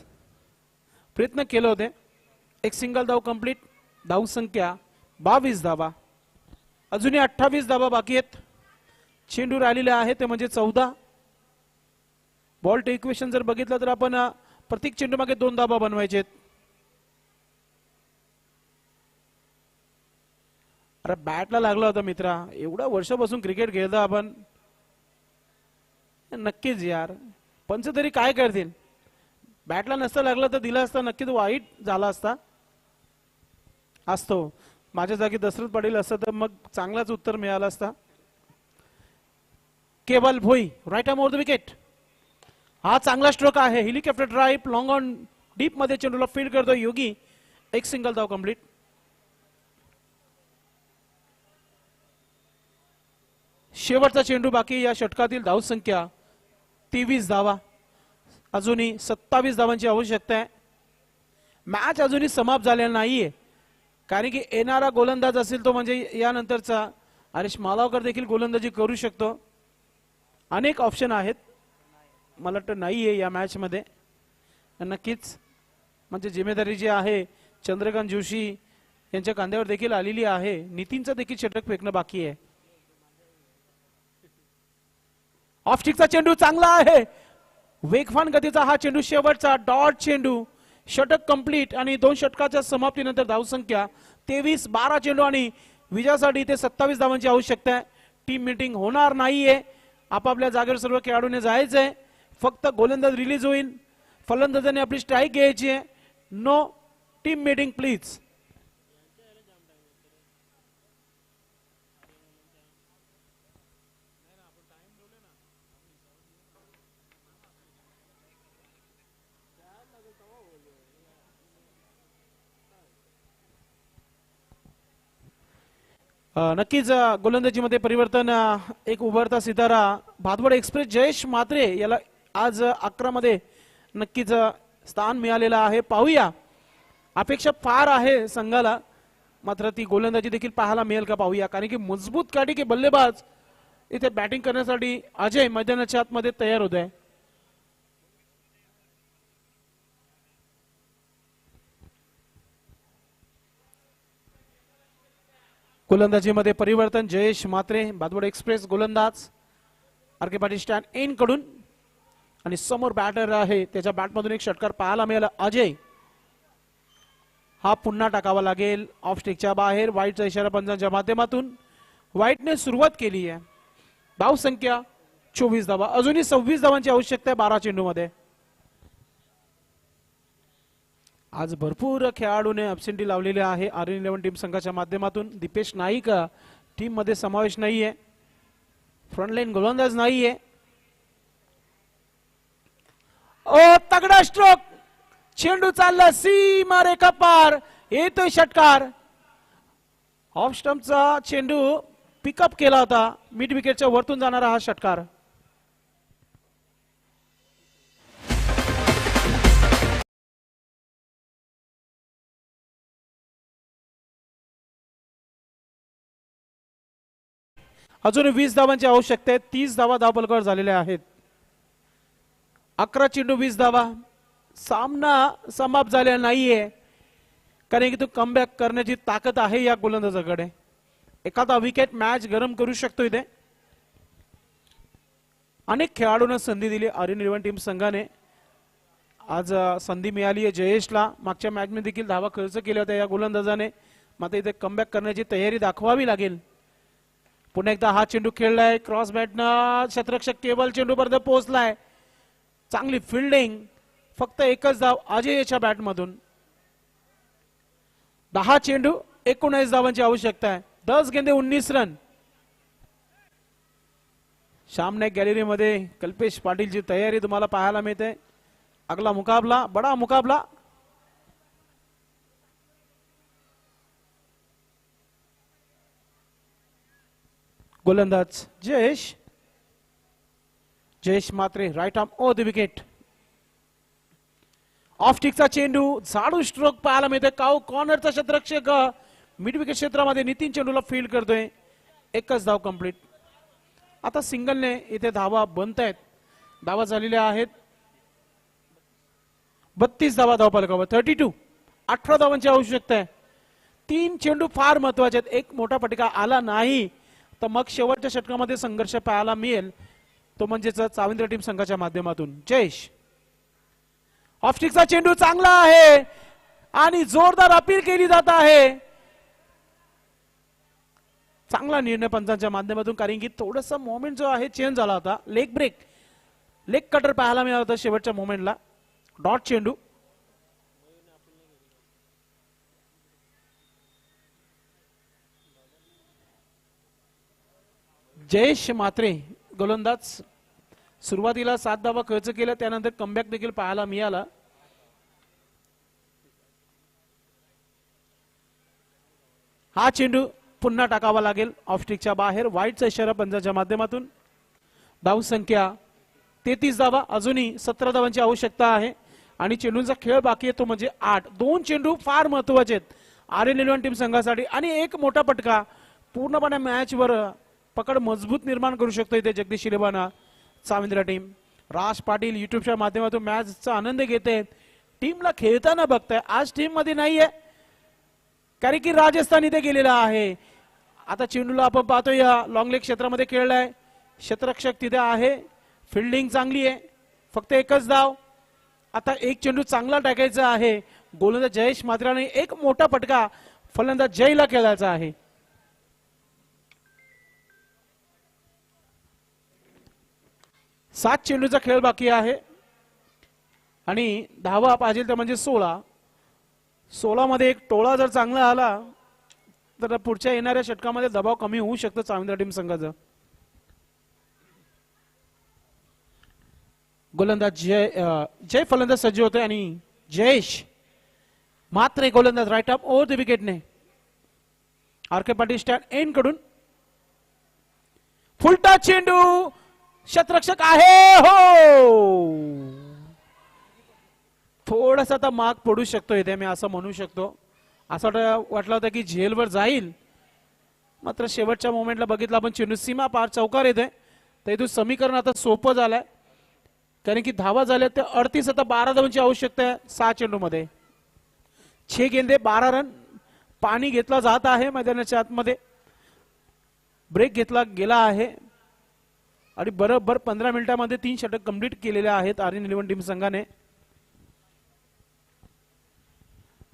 Speaker 2: प्रयत्न केले होते. एक सिंगल धाव कंप्लीट. धाव संख्या 22 धावा. अजूनही 28 धावा बाकी आहेत. चेंडू राहिलेले आहे ते म्हणजे 14. बॉल टेक इक्वेशन जर बघितलं तर आपण प्रत्येक चेंडू मागे 2 धावा बनवायचे. अरे बॅटला लागला होता मित्रा. एवढ्या वर्षापासून क्रिकेट खेळतो आपण. नक्कीच यार पंच तरी काय करतील. बॅटला नसतं लागलं तर दिला असता नक्कीच वाईट झाला असता. असतो माझ्या जागी दशरथ पाटील असतं तर मग चांगलाच उत्तर मिळालं असता. Keval Bhoi right arm over the wicket. हा चांगला स्ट्रोक आहे. Helicopter drive long on deep मध्ये चेंडूला फील्ड करतो योगी. एक सिंगल धाव कंप्लीट. शेवटचा चेंडू बाकी. या षटकातील धाव संख्या 23 धावा. अजूनही 27 धावांची आवश्यकता आहे. मॅच अजूनही समाप्त झालेला नाहीये. कारण की येणारा गोलंदाज असेल तो म्हणजे यानंतरचा हरीश मालावकर देखील गोलंदाजी करू शकतो. अनेक ऑप्शन आहेत. मला वाटतं नाहीये या मॅच मध्ये. नक्कीच म्हणजे जिम्मेदारी जी आहे चंद्रकांत जोशी यांच्या खांद्यावर देखील आलेली आहे. नितीनचं देखील षटक फेकणं बाकी आहे. ऑफ स्टिकचा चेंडू चांगला आहे. वेगवान गतीचा हा चेंडू. शेवटचा डॉट चेंडू. षटक कंप्लीट आणि 2 षटकाच्या समाप्तीनंतर धावसंख्या 23. 12 चेंडू आणि विजयासाठी इथे 27 धावांची आवश्यकता आहे. टीम मीटिंग होणार नाहीये. आपापल्या जागेवर सर्व खेळाडूंनी जायचंय. फक्त गोलंदाज रिलीज होईल. फलंदाजांनी आपली स्ट्राईक घ्यायची आहे. No team meeting please. नक्कीच गोलंदाजीमध्ये परिवर्तन. एक उभरता सितारा भादवड एक्सप्रेस जयेश म्हात्रे याला आज 11 मध्ये नक्कीच स्थान मिळालेलं आहे. पाहूया. अपेक्षा फार आहे संघाला. मात्र ती गोलंदाजी देखील पाहायला मिळेल का पाहूया. कारण की मजबूत काठी की बल्लेबाज इथे बॅटिंग करण्यासाठी अजय मैदानाच्या आतमध्ये तयार होत आहे. गोलंदाजीमध्ये परिवर्तन. जयेश म्हात्रे भादवड एक्सप्रेस गोलंदाज. आर के पाटील स्टँड एन कडून आणि समोर बॅटर आहे त्याच्या बॅटमधून एक षटकार पाहायला मिळाला. अजय हा पुन्हा टाकावा लागेल. ऑफ स्टिकच्या बाहेर. वाईटचा इशारा पंचांच्या माध्यमातून. व्हाईटने सुरुवात केली आहे. धाव संख्या 24 धावा. अजूनही 26 धावांची आवश्यकता आहे 12 चेंडूमध्ये. आज भरपूर खेळाडूने अब्सेंटी लावलेले आहे RN11 टीम संघाच्या माध्यमातून. दीपेश नाईक टीम मध्ये समावेश नाहीये. फ्रंटलाईन गोलंदाज नाहीये. ओ तगडा स्ट्रोक. चेंडू चालला सीमा रेखा पार. येतोय षटकार. ऑफ स्टंपचा चेंडू पिकअप केला होता. मिड विकेटच्या वरतून जाणारा हा षटकार. अजून 20 धावांची आवश्यकता आहे. 30 धावा धावफलकावर झालेल्या आहेत. 11 चेंडू 20 धावा. सामना समाप्त झालेला नाहीये कारण की तो कमबॅक करण्याची ताकद आहे या गोलंदाजाकडे. एखादा विकेट मॅच गरम करू शकतो इथे. अनेक खेळाडूंना संधी दिली RN11 टीम संघाने. आज संधी मिळाली आहे जयेशला. मागच्या मॅच मध्ये देखील धावा खर्च केल्या होत्या या गोलंदाजाने. मात्र इथे कमबॅक करण्याची तयारी दाखवावी लागेल. पुन्हा एकदा हा चेंडू खेळलाय क्रॉस बॅटनं. क्षेत्ररक्षक केवल चेंडू पर्यंत पोहोचलाय. चांगली फिल्डिंग. फक्त एकच धाव अजयच्या बॅटमधून. 10 चेंडू 19 धावांची आवश्यकता आहे. 10 गेंदे 19 रन. सामने गॅलरी मध्ये कल्पेश पाटीलची तयारी तुम्हाला पाहायला मिळते. अगला मुकाबला बडा मुकाबला. गोलंदाज Jayesh Mhatre right arm over the wicket. Off स्टिकचा चेंडू झाडू स्ट्रोक पाहायला मिळते. काऊ कॉर्नरचा क्षेत्ररक्षक मिड विकेट क्षेत्रामध्ये नितीन चेंडूला फील्ड करतोय. एकच धाव कंप्लीट. आता सिंगलने इथे धावा बनत आहेत. धावा झालेल्या आहेत 32 धावा धावफलकावर. 32. 18 धावांची आवश्यकता आहे. 3 चेंडू फार महत्वाचे आहेत. एक मोठा फटका आला नाही तर मग शेवटच्या षटकामध्ये संघर्ष पाहायला मिळेल. तो म्हणजेच चाविंद्र टीम संघाच्या माध्यमातून. जयेश ऑफस्टिकचा चेंडू चांगला आहे आणि जोरदार अपील केली जात आहे. चांगला निर्णय पंचांच्या माध्यमातून कारण की थोडासा मोमेंट जो आहे चेंज झाला होता. लेग कटर पाहायला मिळाला होता शेवटच्या मोमेंटला. डॉट चेंडू. जयेश मात्रे गोलंदाज. सुरुवातीला 7 धावा खर्च केल्या. त्यानंतर कमबॅक देखील पाहायला मिळाला. हा चेंडू पुन्हा टाकावा लागेल ऑफस्टिकच्या बाहेर. वाईटचा इशारा पंचांच्या माध्यमातून. धाव संख्या 33 धावा. अजूनही 17 धावांची आवश्यकता आहे आणि चेंडूंचा खेळ बाकी आहे तो म्हणजे 8. 2 चेंडू फार महत्वाचे आहेत RN11 टीम संघासाठी आणि एक मोठा पटका पूर्णपणे मॅच वर पकड मजबूत निर्माण करू शकतो इथे जगदीश शिलेबाना चाविंद्र टीम. राज पाटील युट्यूबच्या माध्यमातून मॅचचा आनंद घेते. टीमला खेळताना बघताय. आज टीम मध्ये नाहीये कारण की राजस्थान इथे गेलेला आहे. आता चेंडूला आपण पाहतोय या लॉंग लेग क्षेत्रामध्ये खेळलाय. क्षेत्ररक्षक तिथे आहे. फिल्डिंग चांगली आहे. फक्त एकच धाव. आता एक चेंडू चांगला टाकायचा आहे. गोलंदाज जयेश मात्राने एक मोठा फटका फलंदाज जयला खेळायचा आहे. 7 चेंडूचा खेळ बाकी आहे आणि धावा पाहिजे तर म्हणजे 16 मध्ये एक टोळा जर चांगला आला तर पुढच्या येणाऱ्या षटकामध्ये दबाव कमी होऊ शकतो चाविंद्र टीम संघाचा. गोलंदाज जय फलंदाज सज्ज होते आणि जयेश मात्र गोलंदाज राईट अप ओव्हर द विकेटने. आर.के. पाटील स्टँड एंड कडून फुलटा चेंडू. क्षेत्ररक्षक आहे हो. थोडासा आता माग पडू शकतो इथे मी असं म्हणू शकतो. असं वाटलं होतं की झेलवर जाईल मात्र शेवटच्या मोमेंटला बघितलं आपण चेंडू सीमा पार चौकार येते. तर इथून समीकरण आता सोपं झालंय कारण की धावा झाल्या त्या 38. आता 12 धावांची आवश्यकता आहे 6 चेंडू मध्ये. 6 गेंदे 12 रन. पाणी घेतला जात आहे मैदानाच्या आतमध्ये. ब्रेक घेतला गेला आहे आणि बरोबर 15 मिनिटांमध्ये 3 षटक कंप्लीट केलेले आहेत RN11 टीम संघाने.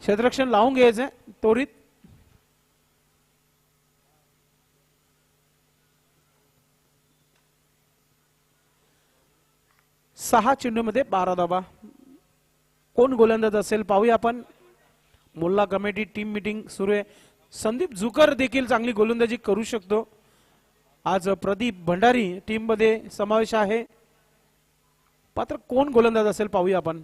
Speaker 2: क्षेत्ररक्षण लावून घ्यायचंय त्वरित. 6 चेंडूमध्ये 12 धावा. कोण गोलंदाज असेल पाहूया आपण. मुल्ला कमिटी टीम मीटिंग सुरू आहे. संदीप जुकर देखील चांगली गोलंदाजी करू शकतो. आज प्रदीप भंडारी टीम मध्ये समावेश आहे. मात्र कोण गोलंदाज असेल पाहूया आपण.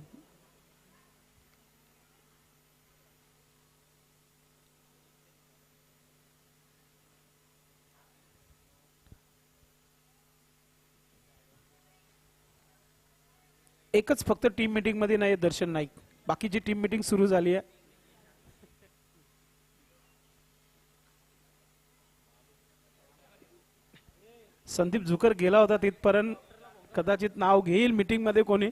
Speaker 2: एकच फक्त टीम मीटिंग मध्ये नाही दर्शन नाईक, बाकीची टीम मीटिंग सुरू झाली आहे. संदीप झुकर गेला होता तिथपर्यंत, कदाचित नाव घेईल मीटिंग मध्ये कोणी.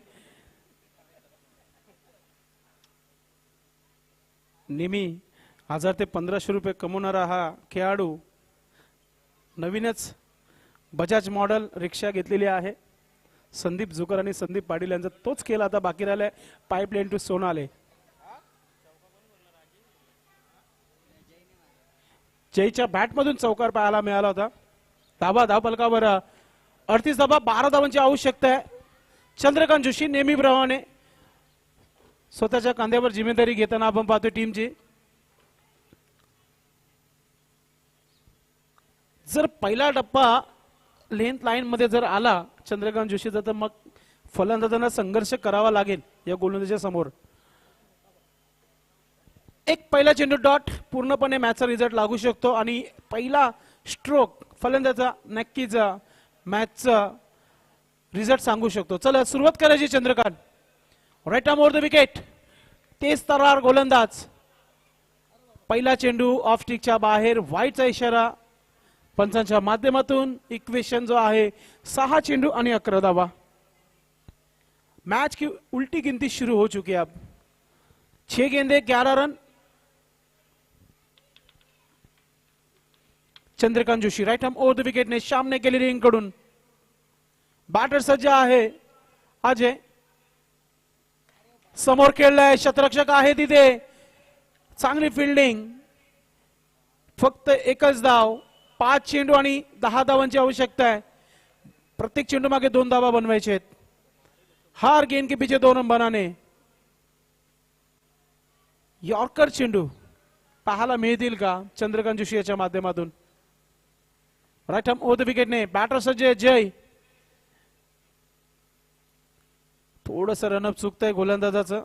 Speaker 2: नेहमी 1000 ते 1500 रुपये कमवणारा हा खेळाडू नवीनच बजाज मॉडेल रिक्षा घेतलेली आहे. संदीप जुकर आणि संदीप पाटील यांचा तोच खेळ आता बाकी राहिलाय. पाईपलाईन टू सोनाले. जयच्या बॅट मधून चौकार पाहायला मिळाला होता. धाबा धाव फलकावर 38 धाबा, 12 धावांची आवश्यकता आहे. चंद्रकांत जोशी नेहमीप्रमाणे स्वतःच्या कांद्यावर जिम्मेदारी घेताना आपण पाहतो टीमची. जर पहिला टप्पा लेंथ लाईन मध्ये जर आला चंद्रकांत जोशीचा, तर मग फलंदाजांना संघर्ष करावा लागेल या गोलंदाजाच्या समोर. एक पहिला चेंडू डॉट पूर्णपणे मॅचचा रिझल्ट लागू शकतो आणि पहिला स्ट्रोक फलंदाजा नक्कीच मॅचचा रिझल्ट सांगू शकतो. चला सुरुवात करायची. Chandrakant right arm over the wicket. तेज तरार गोलंदाज. पहिला चेंडू ऑफ स्टिकच्या बाहेर, व्हाईटचा इशारा. पंचांच्या माध्यमातून इक्वेशन जो आहे 6 चेंडू आणि 11 धावा. मैच की उल्टी गिनती शुरू हो चुकी है. अब 6 गेंदे 11 run. Chandrakant Joshi right arm over the wicket ने सामने केलेली रिंग कडून. बॅटर सज्ज आहे अजय. समोर खेळलाय, शतरक्षक आहे तिथे. चांगली फिल्डिंग. फक्त एकच धाव. 5 चेंडू आणि 10 धावांची आवश्यकता आहे. प्रत्येक चेंडू मागे 2 धावा बनवायचे आहेत. हार गेंद के पीछे 2 रन बनाने. यॉर्कर चेंडू पाहायला मिळतील का चंद्रकांत जोशी याच्या माध्यमातून. Right arm over the wicket ने बॅटर सज्ज जय. थोडस रनअप चुकतंय गोलंदाजाचं.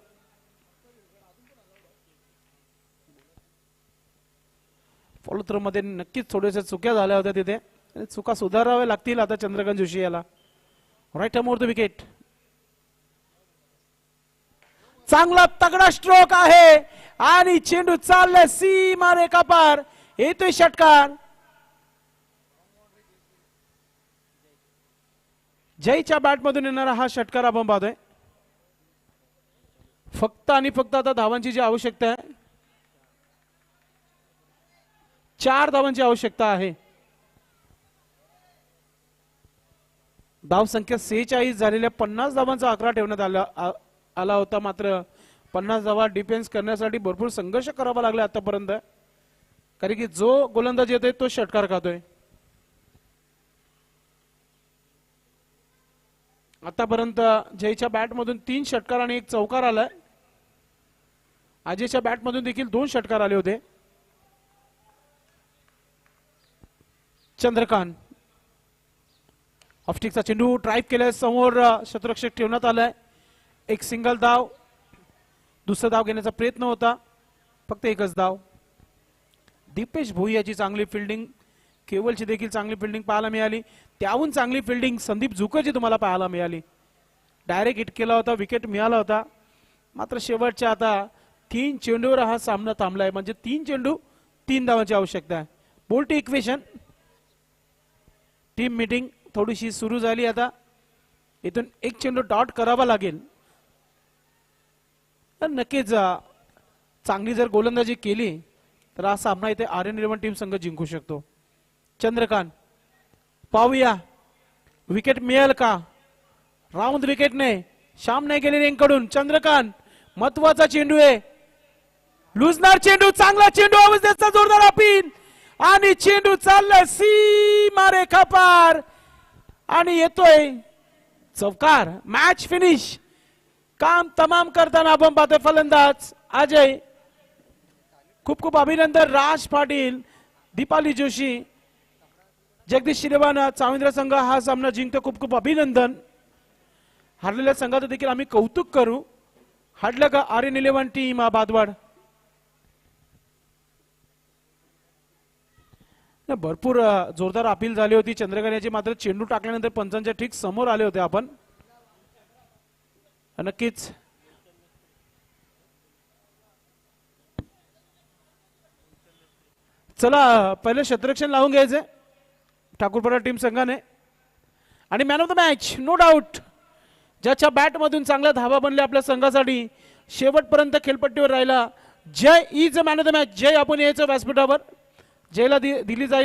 Speaker 2: फॉलो थ्रो मध्ये नक्कीच थोड्याशा चुक्या झाल्या होत्या तिथे. चुका सुधाराव्या लागतील आता चंद्रकांत जोशी याला. Right arm over the wicket. चांगला तगडा स्ट्रोक आहे आणि चेंडू चाललाय सीमा रेखा पार. येतोय षटकार. जयच्या बॅट मधून येणारा हा षटकार आपण पाहतोय. फक्त आणि फक्त आता धावांची जी आवश्यकता आहे 4 धावांची आवश्यकता आहे. धाव संख्या 46 झालेल्या 50 धावांचा आकडा ठेवण्यात आला होता. मात्र 50 धावा डिफेन्स करण्यासाठी भरपूर संघर्ष करावा लागला आतापर्यंत. कारण की जो गोलंदाज येतोय तो षटकार खातोय. आतापर्यंत जयच्या बॅट मधून 3 षटकार आणि 1 चौकार आलाय. अजयच्या बॅट मधून देखील 2 षटकार आले होते. चंद्रकांत ऑफस्टिकचा चेंडू ड्राईव्ह केलाय. समोर शतरक्षक ठेवण्यात आलाय. एक सिंगल धाव. दुसरा धाव घेण्याचा प्रयत्न होता, फक्त एकच धाव. दीपेश भोईयाची चांगली फिल्डिंग, केवलची देखील चांगली फिल्डिंग पाहायला मिळाली. त्याहून चांगली फिल्डिंग संदीप झुकरची तुम्हाला पाहायला मिळाली. डायरेक्ट हिट केला होता, विकेट मिळाला होता. मात्र शेवटच्या आता 3 चेंडूवर हा सामना थांबलाय. म्हणजे 3 चेंडू 3 धावांची आवश्यकता आहे. बोल्टी इक्वेशन. टीम मीटिंग थोडीशी सुरू झाली. आता इथून 1 चेंडू डॉट करावा लागेल. नक्कीच चांगली जर गोलंदाजी केली तर हा सामना इथे RN11 टीम संघ जिंकू शकतो. चंद्रकांत पाहूया विकेट मिळेल का. राऊंड विकेटने सामने गेले रिंगकडून. चंद्रकांत महत्वाचा चेंडू आहे. लुजनार चेंडू. चांगला चेंडू. अवस्थेचा जोरदार अपील आणि चेंडू चाललाय सीमा रेखा पार आणि येतोय चौकार. Match finish. काम तमाम करताना आपण पाहतोय फलंदाज अजय. खूप खूप अभिनंदन. राज पाटील, दीपाली जोशी, जगदीश शिरेवान चाविंद्र संघ हा सामना जिंकतो. खूप खूप अभिनंदन. हरलेल्या संघाचं देखील आम्ही कौतुक करू. हडलं का आर्यन 11 टीम बादवाड. भरपूर जोरदार अपील झाली होती चंद्रकांत मात्र चेंडू टाकल्यानंतर पंचांच्या ठीक समोर आले होते आपण. नक्कीच चला पहिले क्षेत्ररक्षण लावून घ्यायचंय ठाकूरपाडा टीम संघाने. आणि man of the match no doubt ज्याच्या बॅट मधून चांगल्या धावा बनले आपल्या संघासाठी शेवटपर्यंत खेळपट्टीवर राहिला Jay is a man of the match. Jay आपण यायचं व्यासपीठावर. जयला दिली जाईल